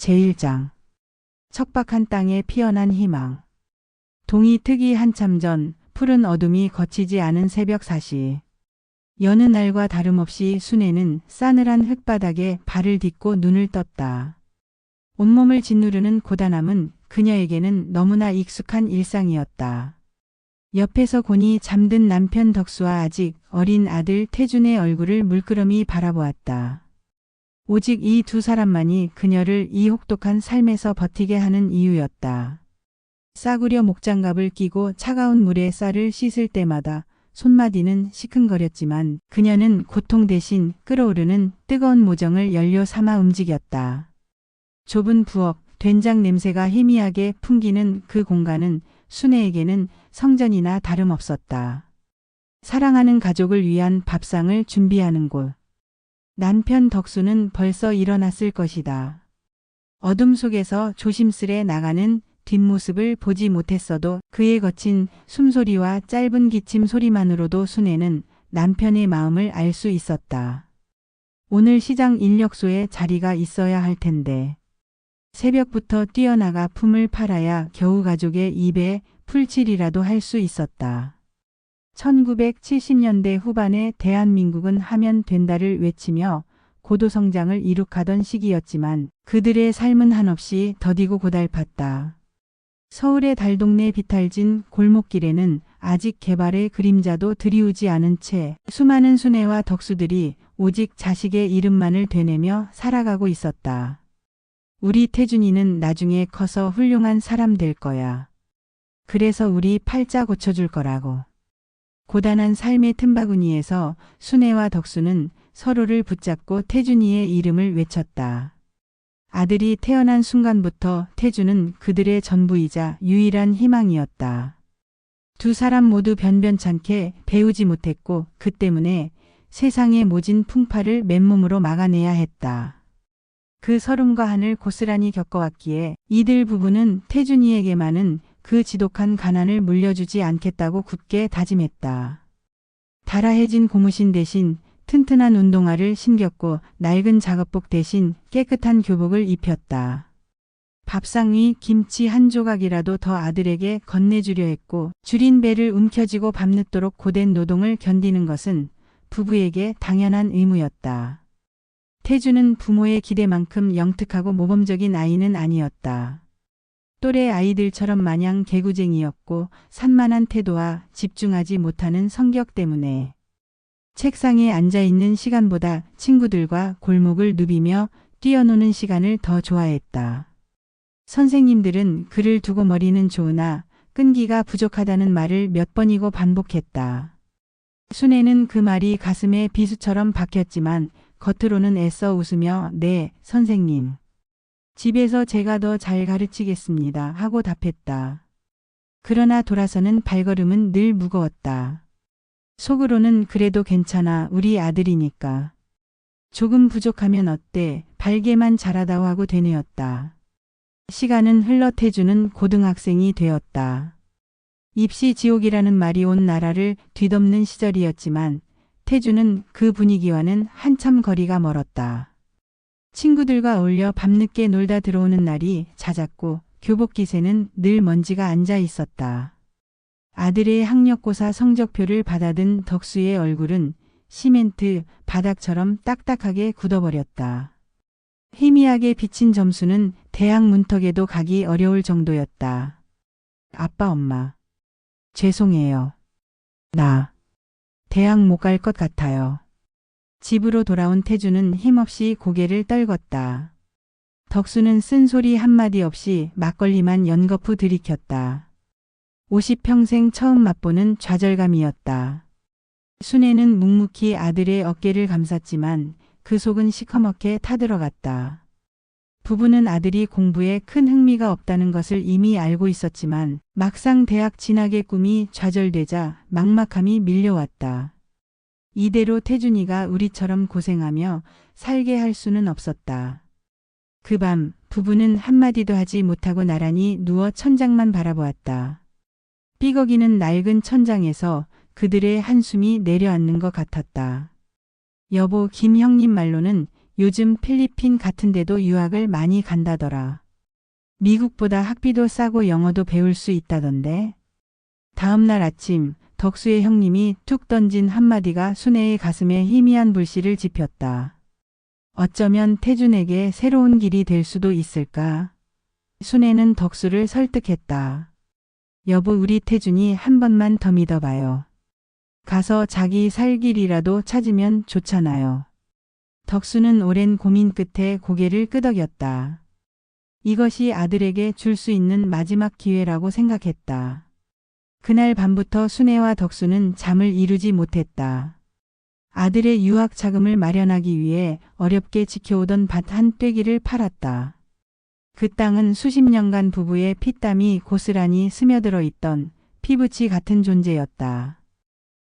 제1장 척박한 땅에 피어난 희망. 동이 트기 한참 전 푸른 어둠이 거치지 않은 새벽 4시. 여느 날과 다름없이 순애는 싸늘한 흙바닥에 발을 딛고 눈을 떴다. 온몸을 짓누르는 고단함은 그녀에게는 너무나 익숙한 일상이었다. 옆에서 곤히 잠든 남편 덕수와 아직 어린 아들 태준의 얼굴을 물끄러미 바라보았다. 오직 이 두 사람만이 그녀를 이 혹독한 삶에서 버티게 하는 이유였다. 싸구려 목장갑을 끼고 차가운 물에 쌀을 씻을 때마다 손마디는 시큰거렸지만 그녀는 고통 대신 끓어오르는 뜨거운 모정을 연료 삼아 움직였다. 좁은 부엌, 된장 냄새가 희미하게 풍기는 그 공간은 순애에게는 성전이나 다름없었다. 사랑하는 가족을 위한 밥상을 준비하는 곳. 남편 덕수는 벌써 일어났을 것이다. 어둠 속에서 조심스레 나가는 뒷모습을 보지 못했어도 그의 거친 숨소리와 짧은 기침 소리만으로도 순애는 남편의 마음을 알 수 있었다. 오늘 시장 인력소에 자리가 있어야 할 텐데. 새벽부터 뛰어나가 품을 팔아야 겨우 가족의 입에 풀칠이라도 할 수 있었다. 1970년대 후반에 대한민국은 하면 된다를 외치며 고도성장을 이룩하던 시기였지만 그들의 삶은 한없이 더디고 고달팠다. 서울의 달동네 비탈진 골목길에는 아직 개발의 그림자도 드리우지 않은 채 수많은 순애와 덕수들이 오직 자식의 이름만을 되뇌며 살아가고 있었다. 우리 태준이는 나중에 커서 훌륭한 사람 될 거야. 그래서 우리 팔자 고쳐줄 거라고. 고단한 삶의 틈바구니에서 순애와 덕수는 서로를 붙잡고 태준이의 이름을 외쳤다. 아들이 태어난 순간부터 태준은 그들의 전부이자 유일한 희망이었다. 두 사람 모두 변변찮게 배우지 못했고 그 때문에 세상의 모진 풍파를 맨몸으로 막아내야 했다. 그 서름과 한을 고스란히 겪어왔기에 이들 부부는 태준이에게만은 그 지독한 가난을 물려주지 않겠다고 굳게 다짐했다. 달아해진 고무신 대신 튼튼한 운동화를 신겼고 낡은 작업복 대신 깨끗한 교복을 입혔다. 밥상 위 김치 한 조각이라도 더 아들에게 건네주려 했고 줄인 배를 움켜쥐고 밤늦도록 고된 노동을 견디는 것은 부부에게 당연한 의무였다. 태준은 부모의 기대만큼 영특하고 모범적인 아이는 아니었다. 또래 아이들처럼 마냥 개구쟁이였고 산만한 태도와 집중하지 못하는 성격 때문에 책상에 앉아있는 시간보다 친구들과 골목을 누비며 뛰어노는 시간을 더 좋아했다. 선생님들은 그를 두고 머리는 좋으나 끈기가 부족하다는 말을 몇 번이고 반복했다. 순애는 그 말이 가슴에 비수처럼 박혔지만 겉으로는 애써 웃으며 네, 선생님. 집에서 제가 더 잘 가르치겠습니다 하고 답했다. 그러나 돌아서는 발걸음은 늘 무거웠다. 속으로는 그래도 괜찮아 우리 아들이니까. 조금 부족하면 어때 발개만 잘하다고 하고 되뇌었다. 시간은 흘러 태준은 고등학생이 되었다. 입시 지옥이라는 말이 온 나라를 뒤덮는 시절이었지만 태준은 그 분위기와는 한참 거리가 멀었다. 친구들과 어울려 밤늦게 놀다 들어오는 날이 잦았고 교복 기세는 늘 먼지가 앉아 있었다. 아들의 학력고사 성적표를 받아든 덕수의 얼굴은 시멘트 바닥처럼 딱딱하게 굳어버렸다. 희미하게 비친 점수는 대학 문턱에도 가기 어려울 정도였다. 아빠 엄마. 죄송해요. 나 대학 못 갈 것 같아요. 집으로 돌아온 태준은 힘없이 고개를 떨궜다. 덕수는 쓴소리 한마디 없이 막걸리만 연거푸 들이켰다. 50평생 처음 맛보는 좌절감이었다. 순애는 묵묵히 아들의 어깨를 감쌌지만 그 속은 시커멓게 타들어갔다. 부부는 아들이 공부에 큰 흥미가 없다는 것을 이미 알고 있었지만 막상 대학 진학의 꿈이 좌절되자 막막함이 밀려왔다. 이대로 태준이가 우리처럼 고생하며 살게 할 수는 없었다. 그 밤 부부는 한마디도 하지 못하고 나란히 누워 천장만 바라보았다. 삐걱이는 낡은 천장에서 그들의 한숨이 내려앉는 것 같았다. 여보 김 형님 말로는 요즘 필리핀 같은 데도 유학을 많이 간다더라. 미국보다 학비도 싸고 영어도 배울 수 있다던데. 다음 날 아침 덕수의 형님이 툭 던진 한마디가 순애의 가슴에 희미한 불씨를 지폈다. 어쩌면 태준에게 새로운 길이 될 수도 있을까? 순애는 덕수를 설득했다. 여보, 우리 태준이 한 번만 더 믿어봐요. 가서 자기 살 길이라도 찾으면 좋잖아요. 덕수는 오랜 고민 끝에 고개를 끄덕였다. 이것이 아들에게 줄 수 있는 마지막 기회라고 생각했다. 그날 밤부터 순애와 덕수는 잠을 이루지 못했다. 아들의 유학 자금을 마련하기 위해 어렵게 지켜오던 밭 한 떼기를 팔았다. 그 땅은 수십 년간 부부의 피땀이 고스란히 스며들어 있던 피부치 같은 존재였다.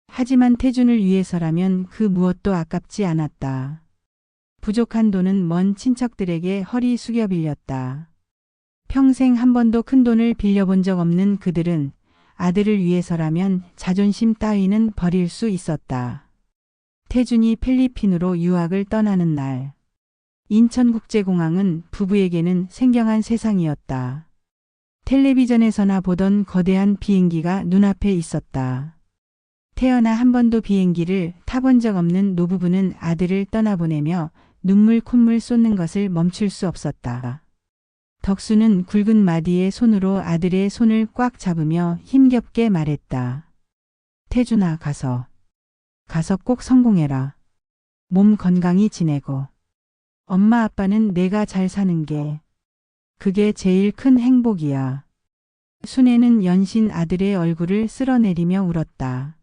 하지만 태준을 위해서라면 그 무엇도 아깝지 않았다. 부족한 돈은 먼 친척들에게 허리 숙여 빌렸다. 평생 한 번도 큰 돈을 빌려본 적 없는 그들은 아들을 위해서라면 자존심 따위는 버릴 수 있었다. 태준이 필리핀으로 유학을 떠나는 날, 인천국제공항은 부부에게는 생경한 세상이었다. 텔레비전에서나 보던 거대한 비행기가 눈앞에 있었다. 태어나 한 번도 비행기를 타본 적 없는 노부부는 아들을 떠나보내며 눈물 콧물 쏟는 것을 멈출 수 없었다. 덕수는 굵은 마디의 손으로 아들의 손을 꽉 잡으며 힘겹게 말했다. 태준아, 가서 꼭 성공해라. 몸 건강히 지내고. 엄마 아빠는 내가 잘 사는 게 그게 제일 큰 행복이야. 순애는 연신 아들의 얼굴을 쓸어내리며 울었다.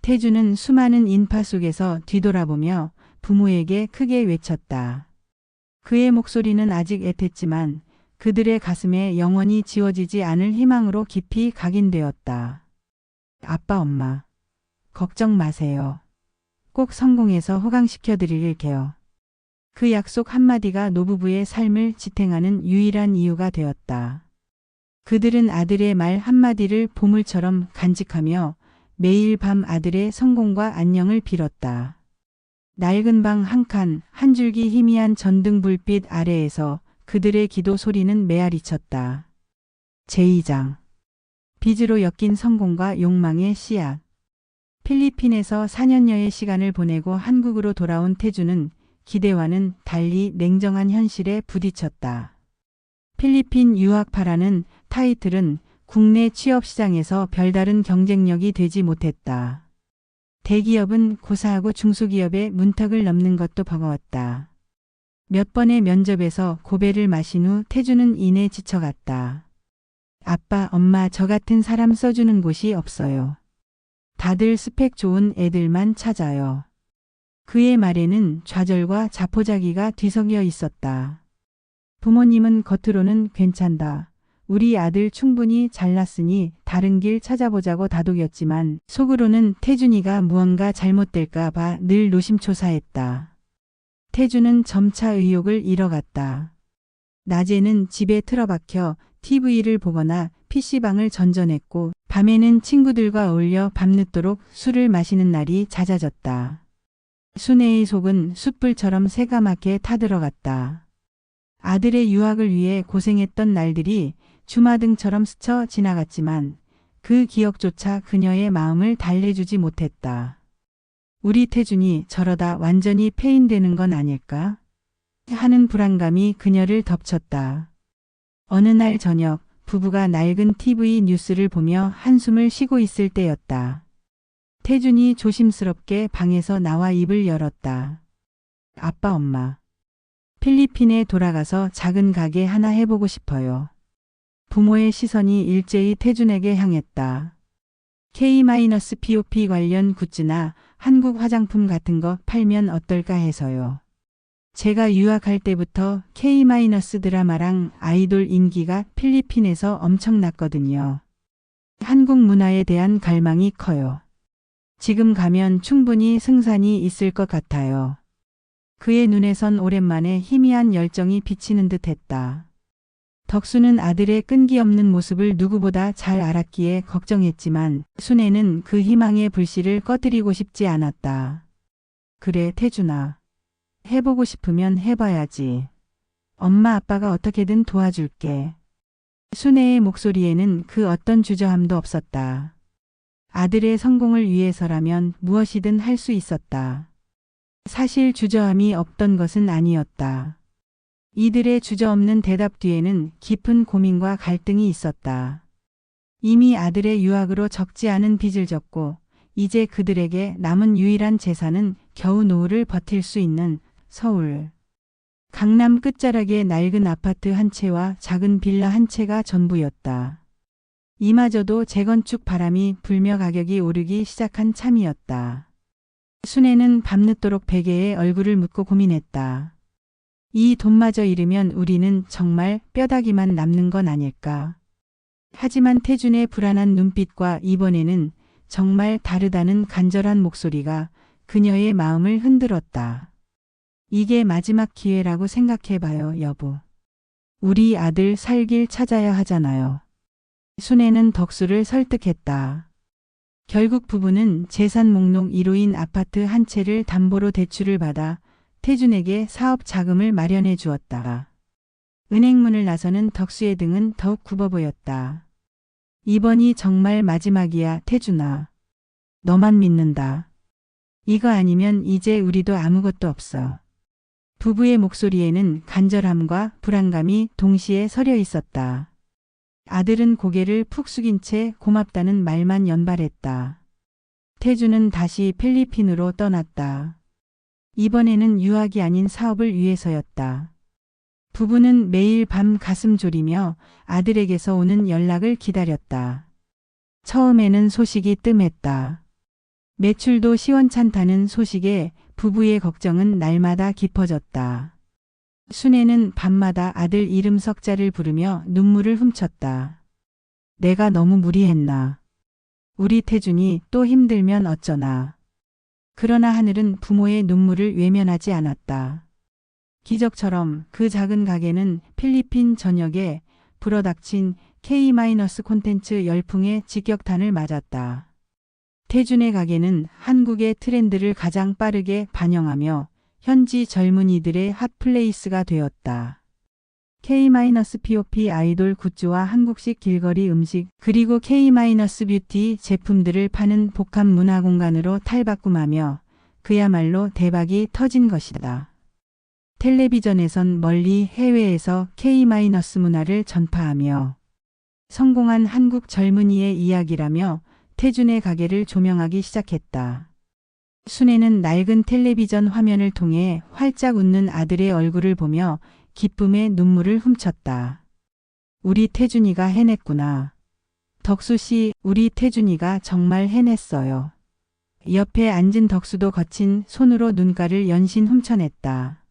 태준은 수많은 인파 속에서 뒤돌아보며 부모에게 크게 외쳤다. 그의 목소리는 아직 애텄지만 그들의 가슴에 영원히 지워지지 않을 희망으로 깊이 각인되었다. 아빠, 엄마, 걱정 마세요. 꼭 성공해서 호강시켜 드릴게요. 그 약속 한마디가 노부부의 삶을 지탱하는 유일한 이유가 되었다. 그들은 아들의 말 한마디를 보물처럼 간직하며 매일 밤 아들의 성공과 안녕을 빌었다. 낡은 방 한 칸, 한 줄기 희미한 전등 불빛 아래에서 그들의 기도 소리는 메아리쳤다. 제2장. 빚으로 엮인 성공과 욕망의 씨앗. 필리핀에서 4년여의 시간을 보내고 한국으로 돌아온 태준은 기대와는 달리 냉정한 현실에 부딪혔다. 필리핀 유학파라는 타이틀은 국내 취업시장에서 별다른 경쟁력이 되지 못했다. 대기업은 고사하고 중소기업의 문턱을 넘는 것도 버거웠다. 몇 번의 면접에서 고배를 마신 후 태준은 이내 지쳐갔다. 아빠, 엄마, 저 같은 사람 써주는 곳이 없어요. 다들 스펙 좋은 애들만 찾아요. 그의 말에는 좌절과 자포자기가 뒤섞여 있었다. 부모님은 겉으로는 괜찮다. 우리 아들 충분히 잘났으니 다른 길 찾아보자고 다독였지만 속으로는 태준이가 무언가 잘못될까 봐 늘 노심초사했다. 태준은 점차 의욕을 잃어갔다. 낮에는 집에 틀어박혀 TV를 보거나 PC방을 전전했고 밤에는 친구들과 어울려 밤늦도록 술을 마시는 날이 잦아졌다. 순애의 속은 숯불처럼 새까맣게 타들어갔다. 아들의 유학을 위해 고생했던 날들이 주마등처럼 스쳐 지나갔지만 그 기억조차 그녀의 마음을 달래주지 못했다. 우리 태준이 저러다 완전히 폐인되는 건 아닐까? 하는 불안감이 그녀를 덮쳤다. 어느 날 저녁 부부가 낡은 TV 뉴스를 보며 한숨을 쉬고 있을 때였다. 태준이 조심스럽게 방에서 나와 입을 열었다. 아빠, 엄마. 필리핀에 돌아가서 작은 가게 하나 해보고 싶어요. 부모의 시선이 일제히 태준에게 향했다. K-POP 관련 굿즈나 한국 화장품 같은 거 팔면 어떨까 해서요. 제가 유학할 때부터 K- 드라마랑 아이돌 인기가 필리핀에서 엄청났거든요. 한국 문화에 대한 갈망이 커요. 지금 가면 충분히 승산이 있을 것 같아요. 그의 눈에선 오랜만에 희미한 열정이 비치는 듯 했다. 덕수는 아들의 끈기 없는 모습을 누구보다 잘 알았기에 걱정했지만 순애는 그 희망의 불씨를 꺼뜨리고 싶지 않았다. 그래, 태준아. 해보고 싶으면 해봐야지. 엄마 아빠가 어떻게든 도와줄게. 순애의 목소리에는 그 어떤 주저함도 없었다. 아들의 성공을 위해서라면 무엇이든 할 수 있었다. 사실 주저함이 없던 것은 아니었다. 이들의 주저없는 대답 뒤에는 깊은 고민과 갈등이 있었다. 이미 아들의 유학으로 적지 않은 빚을 졌고 이제 그들에게 남은 유일한 재산은 겨우 노후를 버틸 수 있는 서울. 강남 끝자락의 낡은 아파트 한 채와 작은 빌라 한 채가 전부였다. 이마저도 재건축 바람이 불며 가격이 오르기 시작한 참이었다. 순애는 밤늦도록 베개에 얼굴을 묻고 고민했다. 이 돈마저 잃으면 우리는 정말 뼈다귀만 남는 건 아닐까. 하지만 태준의 불안한 눈빛과 이번에는 정말 다르다는 간절한 목소리가 그녀의 마음을 흔들었다. 이게 마지막 기회라고 생각해봐요, 여보. 우리 아들 살 길 찾아야 하잖아요. 순애는 덕수를 설득했다. 결국 부부는 재산 목록 1호인 아파트 한 채를 담보로 대출을 받아 태준에게 사업 자금을 마련해 주었다. 은행문을 나서는 덕수의 등은 더욱 굽어 보였다. 이번이 정말 마지막이야, 태준아. 너만 믿는다. 이거 아니면 이제 우리도 아무것도 없어. 부부의 목소리에는 간절함과 불안감이 동시에 서려 있었다. 아들은 고개를 푹 숙인 채 고맙다는 말만 연발했다. 태준은 다시 필리핀으로 떠났다. 이번에는 유학이 아닌 사업을 위해서였다. 부부는 매일 밤 가슴 졸이며 아들에게서 오는 연락을 기다렸다. 처음에는 소식이 뜸했다. 매출도 시원찮다는 소식에 부부의 걱정은 날마다 깊어졌다. 순애는 밤마다 아들 이름 석자를 부르며 눈물을 훔쳤다. 내가 너무 무리했나. 우리 태준이 또 힘들면 어쩌나. 그러나 하늘은 부모의 눈물을 외면하지 않았다. 기적처럼 그 작은 가게는 필리핀 전역에 불어닥친 K- 콘텐츠 열풍의 직격탄을 맞았다. 태준의 가게는 한국의 트렌드를 가장 빠르게 반영하며 현지 젊은이들의 핫플레이스가 되었다. K-POP 아이돌 굿즈와 한국식 길거리 음식 그리고 K-뷰티 제품들을 파는 복합 문화 공간으로 탈바꿈하며 그야말로 대박이 터진 것이다. 텔레비전에선 멀리 해외에서 K- 문화를 전파하며 성공한 한국 젊은이의 이야기라며 태준의 가게를 조명하기 시작했다. 순애는 낡은 텔레비전 화면을 통해 활짝 웃는 아들의 얼굴을 보며 기쁨의 눈물을 훔쳤다. 우리 태준이가 해냈구나. 덕수 씨, 우리 태준이가 정말 해냈어요. 옆에 앉은 덕수도 거친 손으로 눈가를 연신 훔쳐냈다.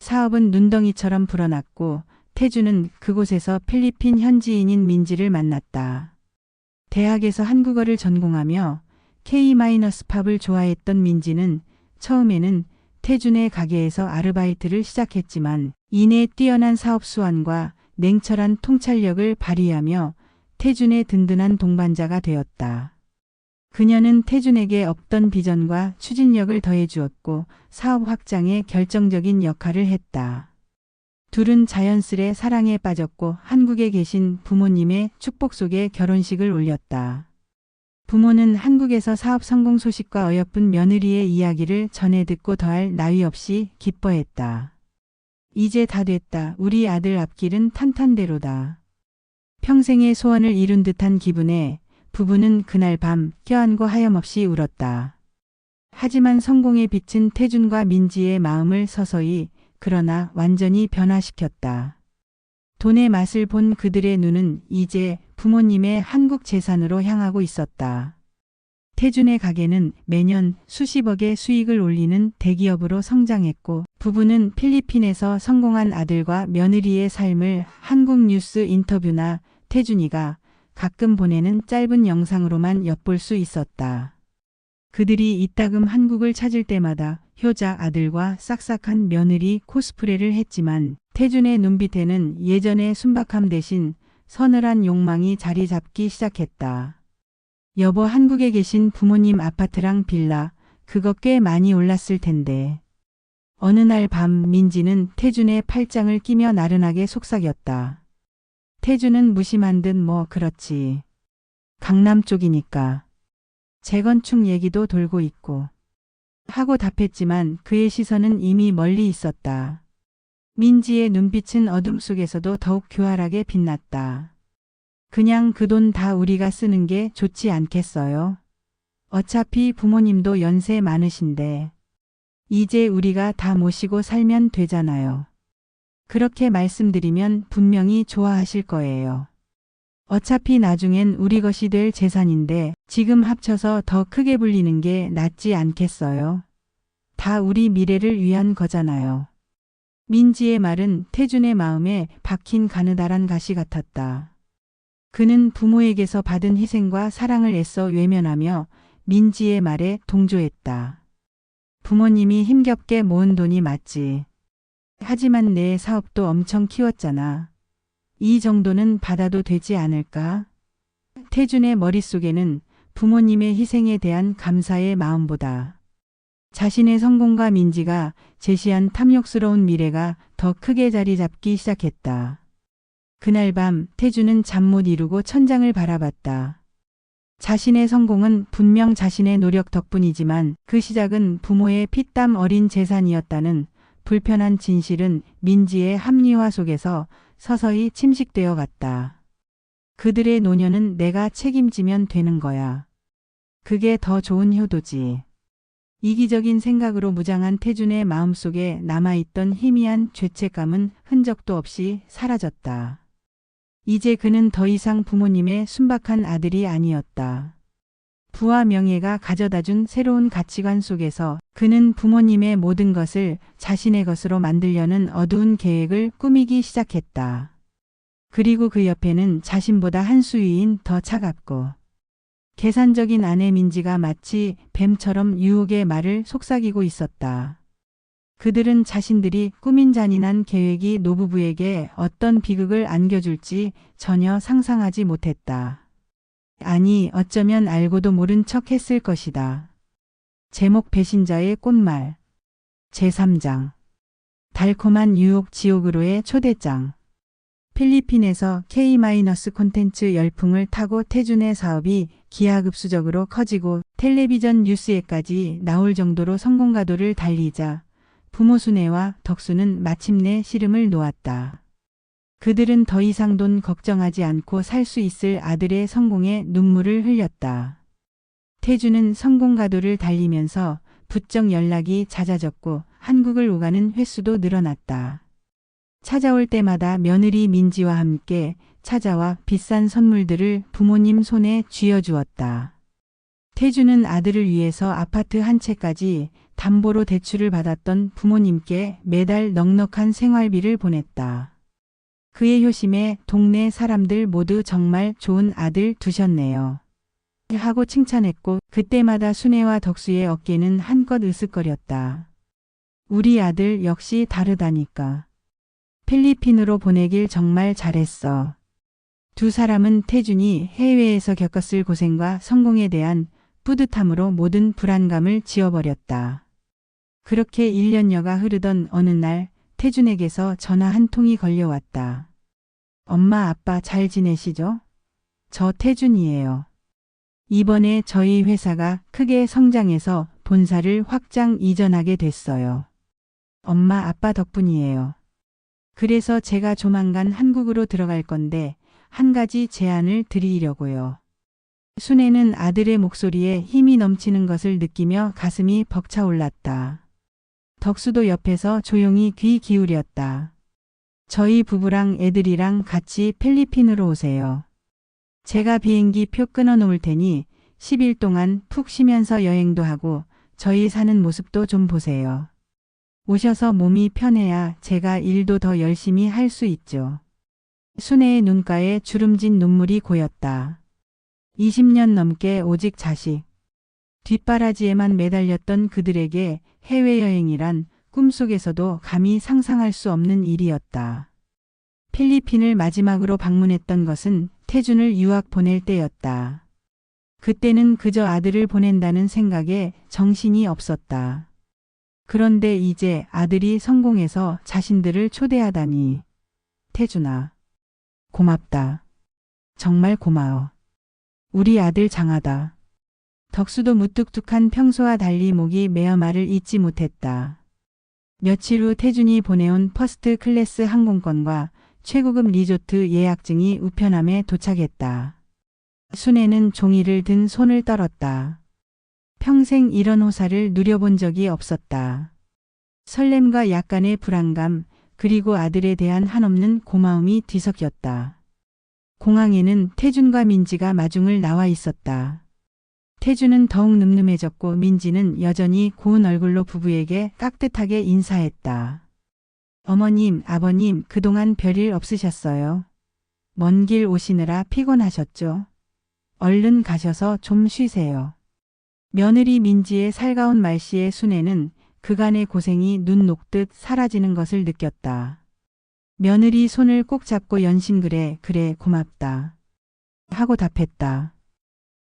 사업은 눈덩이처럼 불어났고 태준은 그곳에서 필리핀 현지인인 민지를 만났다. 대학에서 한국어를 전공하며 K-팝을 좋아했던 민지는 처음에는 태준의 가게에서 아르바이트를 시작했지만 이내 뛰어난 사업 수완과 냉철한 통찰력을 발휘하며 태준의 든든한 동반자가 되었다. 그녀는 태준에게 없던 비전과 추진력을 더해 주었고 사업 확장에 결정적인 역할을 했다. 둘은 자연스레 사랑에 빠졌고 한국에 계신 부모님의 축복 속에 결혼식을 올렸다. 부모는 한국에서 사업 성공 소식과 어여쁜 며느리의 이야기를 전해 듣고 더할 나위 없이 기뻐했다. 이제 다 됐다. 우리 아들 앞길은 탄탄대로다. 평생의 소원을 이룬 듯한 기분에 부부는 그날 밤 껴안고 하염없이 울었다. 하지만 성공의 빛은 태준과 민지의 마음을 서서히 그러나 완전히 변화시켰다. 돈의 맛을 본 그들의 눈은 이제 부모님의 한국 재산으로 향하고 있었다. 태준의 가게는 매년 수십억의 수익을 올리는 대기업으로 성장했고 부부는 필리핀에서 성공한 아들과 며느리의 삶을 한국 뉴스 인터뷰나 태준이가 가끔 보내는 짧은 영상으로만 엿볼 수 있었다. 그들이 이따금 한국을 찾을 때마다 효자 아들과 싹싹한 며느리 코스프레를 했지만 태준의 눈빛에는 예전의 순박함 대신 서늘한 욕망이 자리 잡기 시작했다. 여보, 한국에 계신 부모님 아파트랑 빌라 그거 꽤 많이 올랐을 텐데. 어느 날 밤 민지는 태준의 팔짱을 끼며 나른하게 속삭였다. 태준은 무심한 듯 뭐 그렇지. 강남 쪽이니까. 재건축 얘기도 돌고 있고. 하고 답했지만 그의 시선은 이미 멀리 있었다. 민지의 눈빛은 어둠 속에서도 더욱 교활하게 빛났다. 그냥 그 돈 다 우리가 쓰는 게 좋지 않겠어요? 어차피 부모님도 연세 많으신데. 이제 우리가 다 모시고 살면 되잖아요. 그렇게 말씀드리면 분명히 좋아하실 거예요. 어차피 나중엔 우리 것이 될 재산인데 지금 합쳐서 더 크게 불리는 게 낫지 않겠어요? 다 우리 미래를 위한 거잖아요. 민지의 말은 태준의 마음에 박힌 가느다란 가시 같았다. 그는 부모에게서 받은 희생과 사랑을 애써 외면하며 민지의 말에 동조했다. 부모님이 힘겹게 모은 돈이 맞지. 하지만 내 사업도 엄청 키웠잖아. 이 정도는 받아도 되지 않을까? 태준의 머릿속에는 부모님의 희생에 대한 감사의 마음보다 자신의 성공과 민지가 제시한 탐욕스러운 미래가 더 크게 자리 잡기 시작했다. 그날 밤 태준은 잠 못 이루고 천장을 바라봤다. 자신의 성공은 분명 자신의 노력 덕분이지만 그 시작은 부모의 피땀 어린 재산이었다는 불편한 진실은 민지의 합리화 속에서 서서히 침식되어 갔다. 그들의 노년은 내가 책임지면 되는 거야. 그게 더 좋은 효도지. 이기적인 생각으로 무장한 태준의 마음속에 남아있던 희미한 죄책감은 흔적도 없이 사라졌다. 이제 그는 더 이상 부모님의 순박한 아들이 아니었다. 부와 명예가 가져다준 새로운 가치관 속에서 그는 부모님의 모든 것을 자신의 것으로 만들려는 어두운 계획을 꾸미기 시작했다. 그리고 그 옆에는 자신보다 한 수 위인 더 차갑고 계산적인 아내 민지가 마치 뱀처럼 유혹의 말을 속삭이고 있었다. 그들은 자신들이 꾸민 잔인한 계획이 노부부에게 어떤 비극을 안겨줄지 전혀 상상하지 못했다. 아니, 어쩌면 알고도 모른 척 했을 것이다. 제목 배신자의 꽃말. 제3장. 달콤한 유혹 지옥으로의 초대장. 필리핀에서 K- 콘텐츠 열풍을 타고 태준의 사업이 기하급수적으로 커지고 텔레비전 뉴스에까지 나올 정도로 성공가도를 달리자 부모 순애와 덕수는 마침내 씨름을 놓았다. 그들은 더 이상 돈 걱정하지 않고 살 수 있을 아들의 성공에 눈물을 흘렸다. 태준은 성공가도를 달리면서 부쩍 연락이 잦아졌고 한국을 오가는 횟수도 늘어났다. 찾아올 때마다 며느리 민지와 함께 찾아와 비싼 선물들을 부모님 손에 쥐어주었다. 태준은 아들을 위해서 아파트 한 채까지 담보로 대출을 받았던 부모님께 매달 넉넉한 생활비를 보냈다. 그의 효심에 동네 사람들 모두 정말 좋은 아들 두셨네요. 하고 칭찬했고 그때마다 순애와 덕수의 어깨는 한껏 으쓱거렸다. 우리 아들 역시 다르다니까. 필리핀으로 보내길 정말 잘했어. 두 사람은 태준이 해외에서 겪었을 고생과 성공에 대한 뿌듯함으로 모든 불안감을 지워버렸다. 그렇게 1년여가 흐르던 어느 날 태준에게서 전화 한 통이 걸려왔다. 엄마 아빠 잘 지내시죠? 저 태준이에요. 이번에 저희 회사가 크게 성장해서 본사를 확장 이전하게 됐어요. 엄마 아빠 덕분이에요. 그래서 제가 조만간 한국으로 들어갈 건데 한 가지 제안을 드리려고요. 순애는 아들의 목소리에 힘이 넘치는 것을 느끼며 가슴이 벅차올랐다. 덕수도 옆에서 조용히 귀 기울였다. 저희 부부랑 애들이랑 같이 필리핀으로 오세요. 제가 비행기 표 끊어 놓을 테니 10일 동안 푹 쉬면서 여행도 하고 저희 사는 모습도 좀 보세요. 오셔서 몸이 편해야 제가 일도 더 열심히 할 수 있죠. 순애의 눈가에 주름진 눈물이 고였다. 20년 넘게 오직 자식. 뒷바라지에만 매달렸던 그들에게 해외여행이란 꿈속에서도 감히 상상할 수 없는 일이었다. 필리핀을 마지막으로 방문했던 것은 태준을 유학 보낼 때였다. 그때는 그저 아들을 보낸다는 생각에 정신이 없었다. 그런데 이제 아들이 성공해서 자신들을 초대하다니. 태준아. 고맙다. 정말 고마워. 우리 아들 장하다. 덕수도 무뚝뚝한 평소와 달리 목이 메어 말을 잇지 못했다. 며칠 후 태준이 보내온 퍼스트 클래스 항공권과 최고급 리조트 예약증이 우편함에 도착했다. 순애는 종이를 든 손을 떨었다. 평생 이런 호사를 누려본 적이 없었다. 설렘과 약간의 불안감, 그리고 아들에 대한 한없는 고마움이 뒤섞였다. 공항에는 태준과 민지가 마중을 나와 있었다. 태준은 더욱 늠름해졌고 민지는 여전히 고운 얼굴로 부부에게 깍듯하게 인사했다. 어머님, 아버님, 그동안 별일 없으셨어요? 먼 길 오시느라 피곤하셨죠? 얼른 가셔서 좀 쉬세요. 며느리 민지의 살가운 말씨에 순애는 그간의 고생이 눈 녹듯 사라지는 것을 느꼈다. 며느리 손을 꼭 잡고 연신 그래 고맙다 하고 답했다.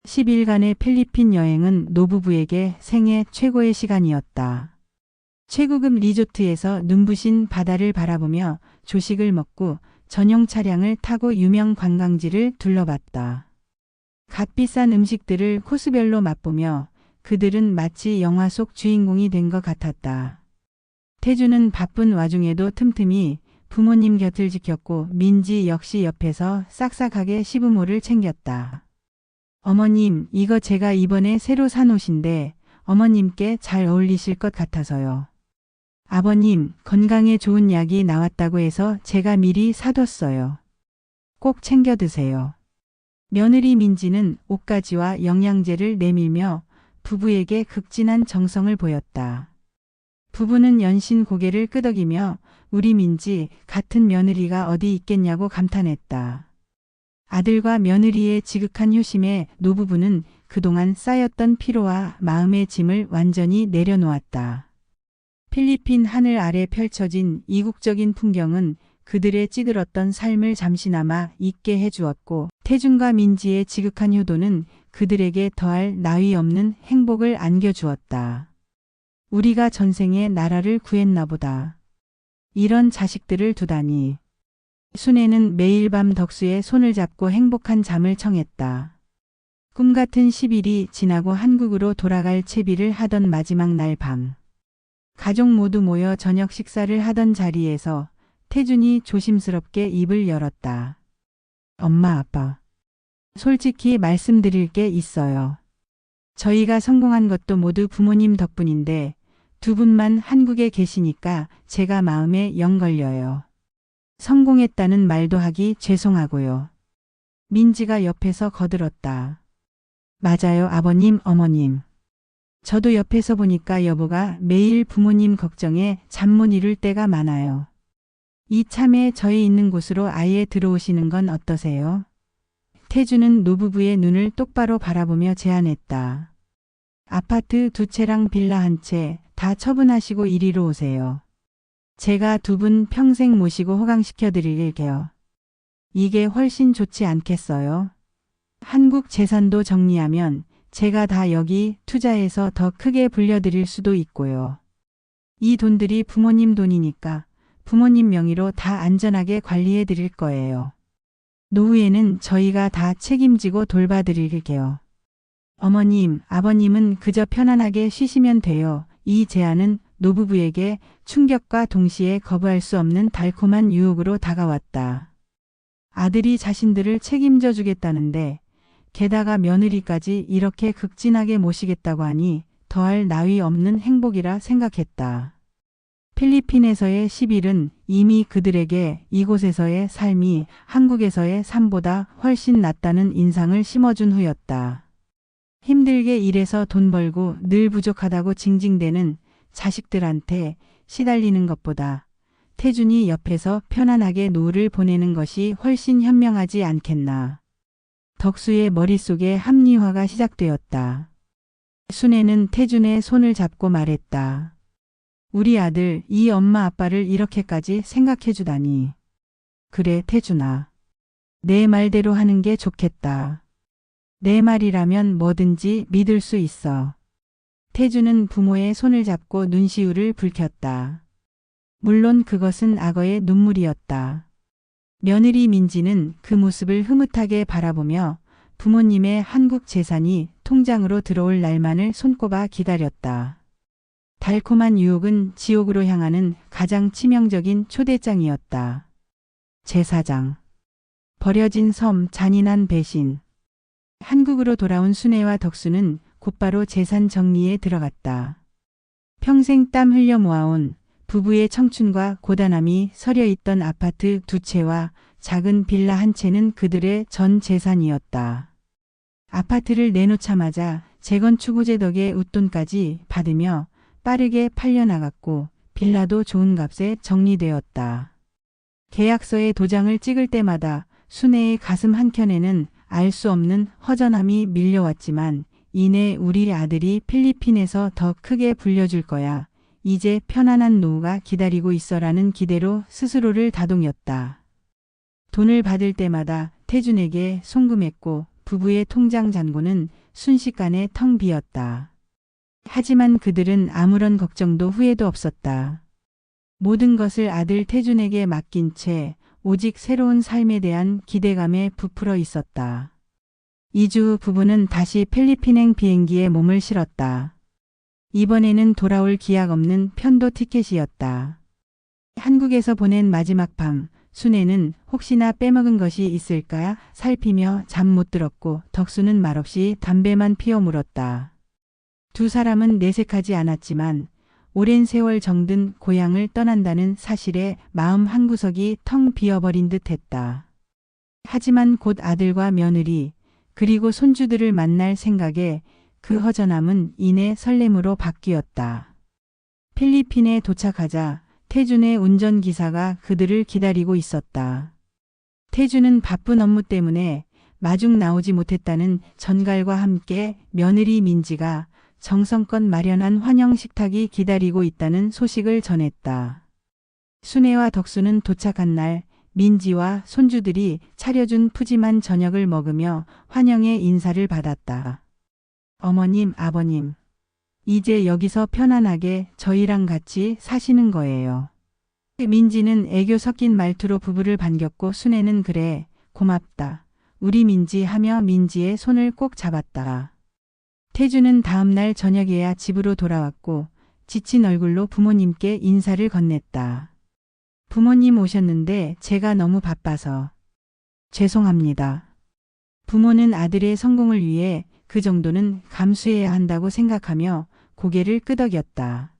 10일간의 필리핀 여행은 노부부에게 생애 최고의 시간이었다. 최고급 리조트에서 눈부신 바다를 바라보며 조식을 먹고 전용 차량을 타고 유명 관광지를 둘러봤다. 값비싼 음식들을 코스별로 맛보며 그들은 마치 영화 속 주인공이 된 것 같았다. 태준은 바쁜 와중에도 틈틈이 부모님 곁을 지켰고 민지 역시 옆에서 싹싹하게 시부모를 챙겼다. 어머님, 이거 제가 이번에 새로 산 옷인데 어머님께 잘 어울리실 것 같아서요. 아버님, 건강에 좋은 약이 나왔다고 해서 제가 미리 사뒀어요. 꼭 챙겨 드세요. 며느리 민지는 옷가지와 영양제를 내밀며 부부에게 극진한 정성을 보였다. 부부는 연신 고개를 끄덕이며 우리 민지 같은 며느리가 어디 있겠냐고 감탄했다. 아들과 며느리의 지극한 효심에 노부부는 그동안 쌓였던 피로와 마음의 짐을 완전히 내려놓았다. 필리핀 하늘 아래 펼쳐진 이국적인 풍경은 그들의 찌들었던 삶을 잠시나마 잊게 해주었고 태준과 민지의 지극한 효도는 그들에게 더할 나위 없는 행복을 안겨주었다. 우리가 전생에 나라를 구했나 보다. 이런 자식들을 두다니. 순애는 매일 밤 덕수의 손을 잡고 행복한 잠을 청했다. 꿈같은 10일이 지나고 한국으로 돌아갈 채비를 하던 마지막 날 밤. 가족 모두 모여 저녁 식사를 하던 자리에서 태준이 조심스럽게 입을 열었다. 엄마, 아빠. 솔직히 말씀드릴 게 있어요. 저희가 성공한 것도 모두 부모님 덕분인데 두 분만 한국에 계시니까 제가 마음에 영 걸려요. 성공했다는 말도 하기 죄송하고요. 민지가 옆에서 거들었다. 맞아요, 아버님, 어머님. 저도 옆에서 보니까 여보가 매일 부모님 걱정에 잠 못 이룰 때가 많아요. 이참에 저희 있는 곳으로 아예 들어오시는 건 어떠세요? 태준은 노부부의 눈을 똑바로 바라보며 제안했다. 아파트 2채랑 빌라 1채 다 처분하시고 이리로 오세요. 제가 두 분 평생 모시고 호강시켜 드릴게요. 이게 훨씬 좋지 않겠어요? 한국 재산도 정리하면 제가 다 여기 투자해서 더 크게 불려드릴 수도 있고요. 이 돈들이 부모님 돈이니까 부모님 명의로 다 안전하게 관리해 드릴 거예요. 노후에는 저희가 다 책임지고 돌봐드릴게요. 어머님, 아버님은 그저 편안하게 쉬시면 돼요. 이 제안은 노부부에게 충격과 동시에 거부할 수 없는 달콤한 유혹으로 다가왔다. 아들이 자신들을 책임져 주겠다는데 게다가 며느리까지 이렇게 극진하게 모시겠다고 하니 더할 나위 없는 행복이라 생각했다. 필리핀에서의 10일은 이미 그들에게 이곳에서의 삶이 한국에서의 삶보다 훨씬 낫다는 인상을 심어준 후였다. 힘들게 일해서 돈 벌고 늘 부족하다고 징징대는 자식들한테 시달리는 것보다 태준이 옆에서 편안하게 노후를 보내는 것이 훨씬 현명하지 않겠나. 덕수의 머릿속에 합리화가 시작되었다. 순애는 태준의 손을 잡고 말했다. 우리 아들, 이 엄마 아빠를 이렇게까지 생각해 주다니. 그래, 태준아. 내 말대로 하는 게 좋겠다. 내 말이라면 뭐든지 믿을 수 있어. 태주는 부모의 손을 잡고 눈시울을 붉혔다. 물론 그것은 악어의 눈물이었다. 며느리 민지는 그 모습을 흐뭇하게 바라보며 부모님의 한국 재산이 통장으로 들어올 날만을 손꼽아 기다렸다. 달콤한 유혹은 지옥으로 향하는 가장 치명적인 초대장이었다. 제사장. 버려진 섬, 잔인한 배신. 한국으로 돌아온 순애와 덕수는 곧바로 재산 정리에 들어갔다. 평생 땀 흘려 모아온 부부의 청춘과 고단함이 서려 있던 아파트 2채와 작은 빌라 1채는 그들의 전 재산이었다. 아파트를 내놓자마자 재건축 호재 덕에 웃돈까지 받으며 빠르게 팔려나갔고 빌라도 좋은 값에 정리되었다. 계약서에 도장을 찍을 때마다 순애의 가슴 한켠에는 알 수 없는 허전함이 밀려왔지만 이내 우리 아들이 필리핀에서 더 크게 불려줄 거야. 이제 편안한 노후가 기다리고 있어라는 기대로 스스로를 다독였다. 돈을 받을 때마다 태준에게 송금했고 부부의 통장 잔고는 순식간에 텅 비었다. 하지만 그들은 아무런 걱정도 후회도 없었다. 모든 것을 아들 태준에게 맡긴 채 오직 새로운 삶에 대한 기대감에 부풀어 있었다. 2주 후 부부는 다시 필리핀행 비행기에 몸을 실었다. 이번에는 돌아올 기약 없는 편도 티켓이었다. 한국에서 보낸 마지막 밤, 순애는 혹시나 빼먹은 것이 있을까 살피며 잠 못 들었고 덕수는 말없이 담배만 피워 물었다. 두 사람은 내색하지 않았지만 오랜 세월 정든 고향을 떠난다는 사실에 마음 한구석이 텅 비어버린 듯 했다. 하지만 곧 아들과 며느리 그리고 손주들을 만날 생각에 그 허전함은 이내 설렘으로 바뀌었다. 필리핀에 도착하자 태준의 운전기사가 그들을 기다리고 있었다. 태준은 바쁜 업무 때문에 마중 나오지 못했다는 전갈과 함께 며느리 민지가 정성껏 마련한 환영 식탁이 기다리고 있다는 소식을 전했다. 순애와 덕수는 도착한 날 민지와 손주들이 차려준 푸짐한 저녁을 먹으며 환영의 인사를 받았다. 어머님, 아버님, 이제 여기서 편안하게 저희랑 같이 사시는 거예요. 민지는 애교 섞인 말투로 부부를 반겼고 순애는 그래, 고맙다. 우리 민지 하며 민지의 손을 꼭 잡았다. 태주는 다음날 저녁에야 집으로 돌아왔고 지친 얼굴로 부모님께 인사를 건넸다. 부모님 오셨는데 제가 너무 바빠서 죄송합니다. 부모는 아들의 성공을 위해 그 정도는 감수해야 한다고 생각하며 고개를 끄덕였다.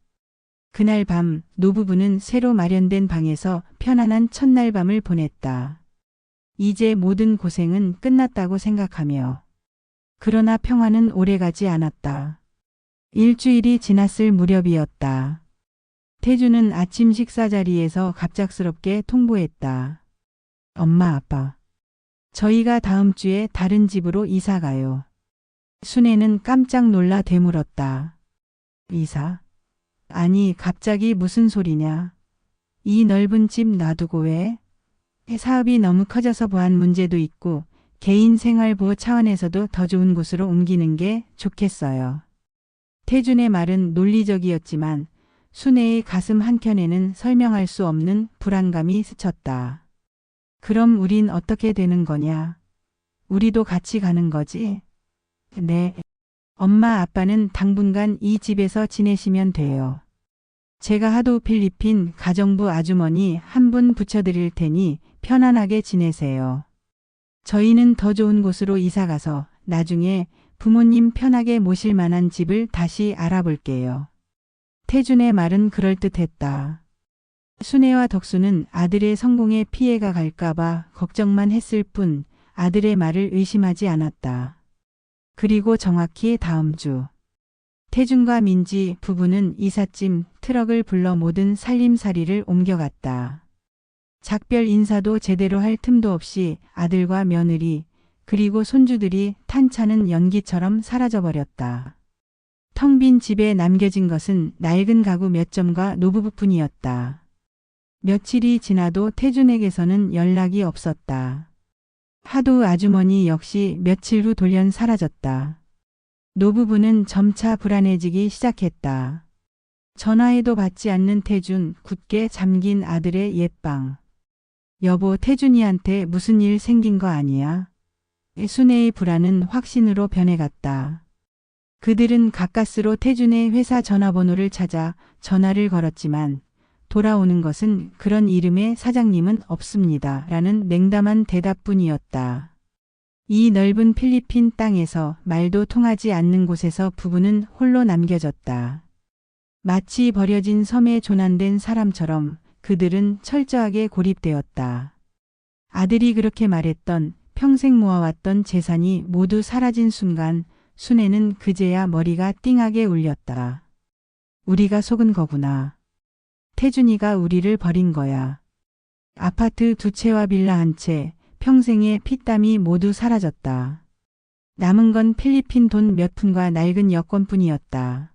그날 밤 노부부는 새로 마련된 방에서 편안한 첫날 밤을 보냈다. 이제 모든 고생은 끝났다고 생각하며. 그러나 평화는 오래가지 않았다. 일주일이 지났을 무렵이었다. 태주는 아침 식사 자리에서 갑작스럽게 통보했다. 엄마, 아빠, 저희가 다음 주에 다른 집으로 이사 가요. 순애는 깜짝 놀라 되물었다. 이사? 아니, 갑자기 무슨 소리냐? 이 넓은 집 놔두고 왜? 사업이 너무 커져서 보안 문제도 있고 개인 생활 보호 차원에서도 더 좋은 곳으로 옮기는 게 좋겠어요. 태준의 말은 논리적이었지만 순애의 가슴 한켠에는 설명할 수 없는 불안감이 스쳤다. 그럼 우린 어떻게 되는 거냐? 우리도 같이 가는 거지? 네. 엄마 아빠는 당분간 이 집에서 지내시면 돼요. 제가 하도 필리핀 가정부 아주머니 한 분 붙여드릴 테니 편안하게 지내세요. 저희는 더 좋은 곳으로 이사가서 나중에 부모님 편하게 모실 만한 집을 다시 알아볼게요. 태준의 말은 그럴듯했다. 순애와 덕수는 아들의 성공에 피해가 갈까봐 걱정만 했을 뿐 아들의 말을 의심하지 않았다. 그리고 정확히 다음 주 태준과 민지 부부는 이삿짐 트럭을 불러 모든 살림살이를 옮겨갔다. 작별 인사도 제대로 할 틈도 없이 아들과 며느리 그리고 손주들이 탄 차는 연기처럼 사라져버렸다. 텅 빈 집에 남겨진 것은 낡은 가구 몇 점과 노부부뿐이었다. 며칠이 지나도 태준에게서는 연락이 없었다. 하도 아주머니 역시 며칠 후 돌연 사라졌다. 노부부는 점차 불안해지기 시작했다. 전화해도 받지 않는 태준, 굳게 잠긴 아들의 옛방. 여보, 태준이한테 무슨 일 생긴 거 아니야? 순애의 불안은 확신으로 변해갔다. 그들은 가까스로 태준의 회사 전화번호를 찾아 전화를 걸었지만 돌아오는 것은 그런 이름의 사장님은 없습니다. 라는 냉담한 대답뿐이었다. 이 넓은 필리핀 땅에서 말도 통하지 않는 곳에서 부부는 홀로 남겨졌다. 마치 버려진 섬에 조난된 사람처럼 그들은 철저하게 고립되었다. 아들이 그렇게 말했던 평생 모아왔던 재산이 모두 사라진 순간 순애는 그제야 머리가 띵하게 울렸다. 우리가 속은 거구나. 태준이가 우리를 버린 거야. 아파트 2채와 빌라 1채, 평생의 피땀이 모두 사라졌다. 남은 건 필리핀 돈 몇 푼과 낡은 여권뿐이었다.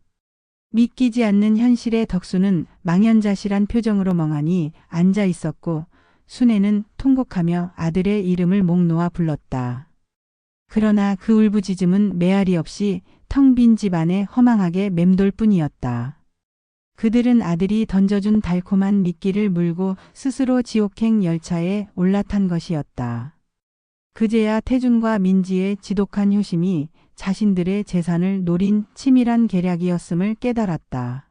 믿기지 않는 현실의 덕수는 망연자실한 표정으로 멍하니 앉아 있었고 순애는 통곡하며 아들의 이름을 목 놓아 불렀다. 그러나 그 울부짖음은 메아리 없이 텅 빈 집안에 허망하게 맴돌 뿐이었다. 그들은 아들이 던져준 달콤한 미끼를 물고 스스로 지옥행 열차에 올라탄 것이었다. 그제야 태준과 민지의 지독한 효심이 자신들의 재산을 노린 치밀한 계략이었음을 깨달았다.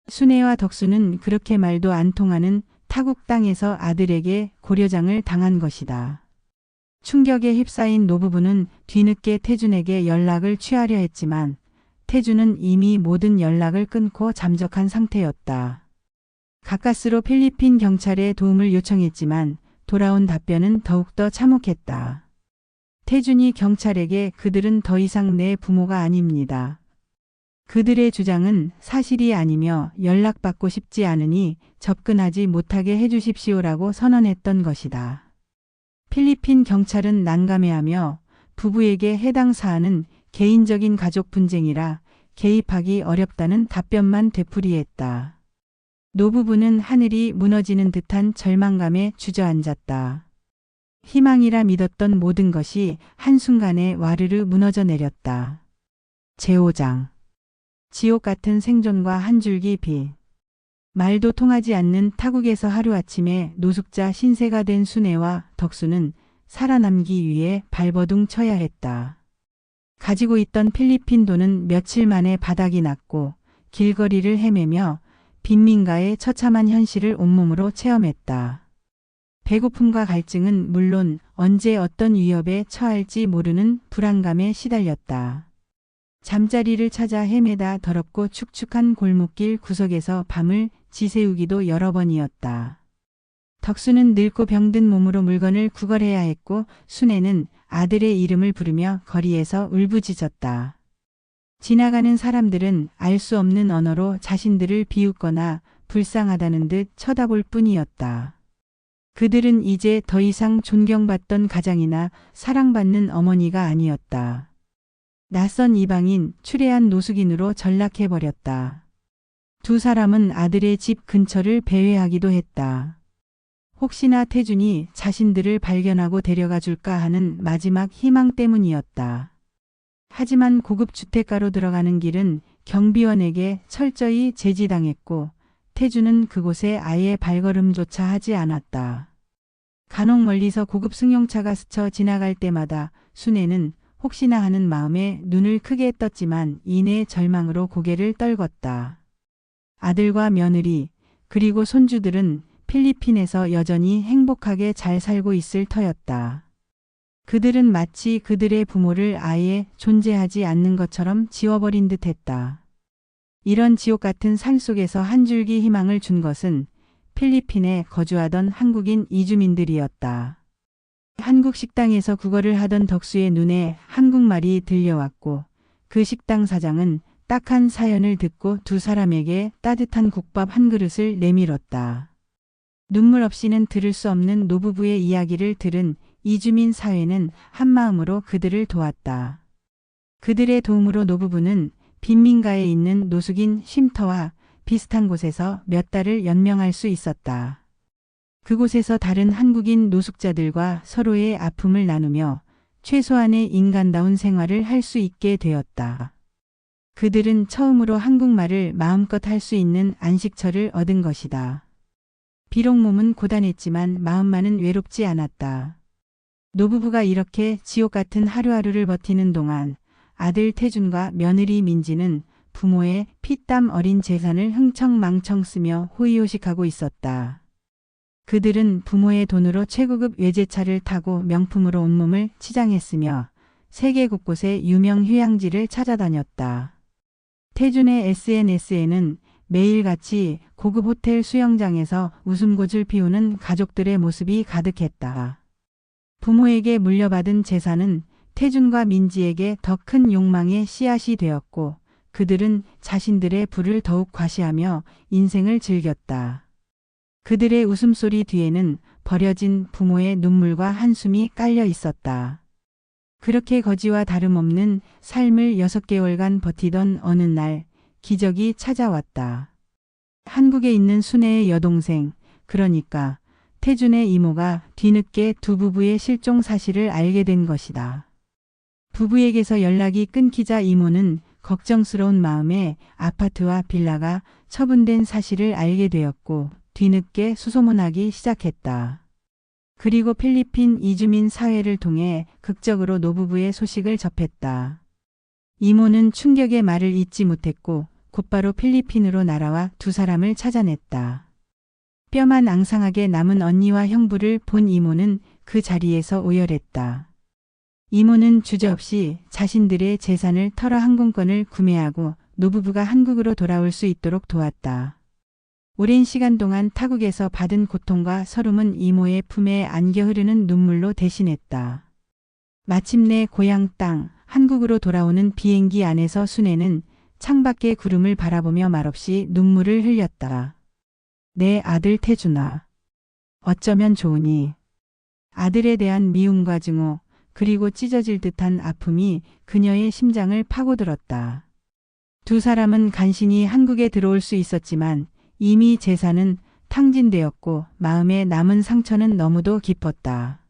순애와 덕수는 그렇게 말도 안 통하는 타국 땅에서 아들에게 고려장을 당한 것이다. 충격에 휩싸인 노부부는 뒤늦게 태준에게 연락을 취하려 했지만 태준은 이미 모든 연락을 끊고 잠적한 상태였다. 가까스로 필리핀 경찰에 도움을 요청했지만 돌아온 답변은 더욱더 참혹했다. 태준이 경찰에게 그들은 더 이상 내 부모가 아닙니다. 그들의 주장은 사실이 아니며 연락받고 싶지 않으니 접근하지 못하게 해주십시오라고 선언했던 것이다. 필리핀 경찰은 난감해하며 부부에게 해당 사안은 개인적인 가족 분쟁이라 개입하기 어렵다는 답변만 되풀이했다. 노부부는 하늘이 무너지는 듯한 절망감에 주저앉았다. 희망이라 믿었던 모든 것이 한순간에 와르르 무너져 내렸다. 제5장. 지옥 같은 생존과 한 줄기 빛. 말도 통하지 않는 타국에서 하루아침에 노숙자 신세가 된 순애와 덕수는 살아남기 위해 발버둥 쳐야 했다. 가지고 있던 필리핀 돈은 며칠 만에 바닥이 났고 길거리를 헤매며 빈민가의 처참한 현실을 온몸으로 체험했다. 배고픔과 갈증은 물론 언제 어떤 위협에 처할지 모르는 불안감에 시달렸다. 잠자리를 찾아 헤매다 더럽고 축축한 골목길 구석에서 밤을 지새우기도 여러 번이었다. 덕수는 늙고 병든 몸으로 물건을 구걸해야 했고 순애는 아들의 이름을 부르며 거리에서 울부짖었다. 지나가는 사람들은 알 수 없는 언어로 자신들을 비웃거나 불쌍하다는 듯 쳐다볼 뿐이었다. 그들은 이제 더 이상 존경받던 가장이나 사랑받는 어머니가 아니었다. 낯선 이방인, 추레한 노숙인으로 전락해버렸다. 두 사람은 아들의 집 근처를 배회하기도 했다. 혹시나 태준이 자신들을 발견하고 데려가 줄까 하는 마지막 희망 때문이었다. 하지만 고급 주택가로 들어가는 길은 경비원에게 철저히 제지당했고 태준은 그곳에 아예 발걸음조차 하지 않았다. 간혹 멀리서 고급 승용차가 스쳐 지나갈 때마다 순애는 혹시나 하는 마음에 눈을 크게 떴지만 이내 절망으로 고개를 떨궜다. 아들과 며느리 그리고 손주들은 필리핀에서 여전히 행복하게 잘 살고 있을 터였다. 그들은 마치 그들의 부모를 아예 존재하지 않는 것처럼 지워버린 듯했다. 이런 지옥 같은 산속에서 한 줄기 희망을 준 것은 필리핀에 거주하던 한국인 이주민들이었다. 한국 식당에서 국어를 하던 덕수의 눈에 한국말이 들려왔고 그 식당 사장은 딱한 사연을 듣고 두 사람에게 따뜻한 국밥 한 그릇을 내밀었다. 눈물 없이는 들을 수 없는 노부부의 이야기를 들은 이주민 사회는 한마음으로 그들을 도왔다. 그들의 도움으로 노부부는 빈민가에 있는 노숙인 쉼터와 비슷한 곳에서 몇 달을 연명할 수 있었다. 그곳에서 다른 한국인 노숙자들과 서로의 아픔을 나누며 최소한의 인간다운 생활을 할 수 있게 되었다. 그들은 처음으로 한국말을 마음껏 할 수 있는 안식처를 얻은 것이다. 비록 몸은 고단했지만 마음만은 외롭지 않았다. 노부부가 이렇게 지옥 같은 하루하루를 버티는 동안 아들 태준과 며느리 민지는 부모의 피땀 어린 재산을 흥청망청 쓰며 호의호식하고 있었다. 그들은 부모의 돈으로 최고급 외제차를 타고 명품으로 온몸을 치장했으며 세계 곳곳의 유명 휴양지를 찾아다녔다. 태준의 SNS에는 매일같이 고급 호텔 수영장에서 웃음꽃을 피우는 가족들의 모습이 가득했다. 부모에게 물려받은 재산은 태준과 민지에게 더 큰 욕망의 씨앗이 되었고 그들은 자신들의 부를 더욱 과시하며 인생을 즐겼다. 그들의 웃음소리 뒤에는 버려진 부모의 눈물과 한숨이 깔려 있었다. 그렇게 거지와 다름없는 삶을 6개월간 버티던 어느 날 기적이 찾아왔다. 한국에 있는 순애의 여동생, 그러니까 태준의 이모가 뒤늦게 두 부부의 실종 사실을 알게 된 것이다. 부부에게서 연락이 끊기자 이모는 걱정스러운 마음에 아파트와 빌라가 처분된 사실을 알게 되었고 뒤늦게 수소문하기 시작했다. 그리고 필리핀 이주민 사회를 통해 극적으로 노부부의 소식을 접했다. 이모는 충격의 말을 잇지 못했고 곧바로 필리핀으로 날아와 두 사람을 찾아냈다. 뼈만 앙상하게 남은 언니와 형부를 본 이모는 그 자리에서 오열했다. 이모는 주저없이 자신들의 재산을 털어 항공권을 구매하고 노부부가 한국으로 돌아올 수 있도록 도왔다. 오랜 시간 동안 타국에서 받은 고통과 서름은 이모의 품에 안겨 흐르는 눈물로 대신했다. 마침내 고향 땅 한국으로 돌아오는 비행기 안에서 순애는 창밖의 구름을 바라보며 말없이 눈물을 흘렸다. 내 아들 태준아. 어쩌면 좋으니. 아들에 대한 미움과 증오 그리고 찢어질 듯한 아픔이 그녀의 심장을 파고들었다. 두 사람은 간신히 한국에 들어올 수 있었지만 이미 재산은 탕진되었고 마음에 남은 상처는 너무도 깊었다.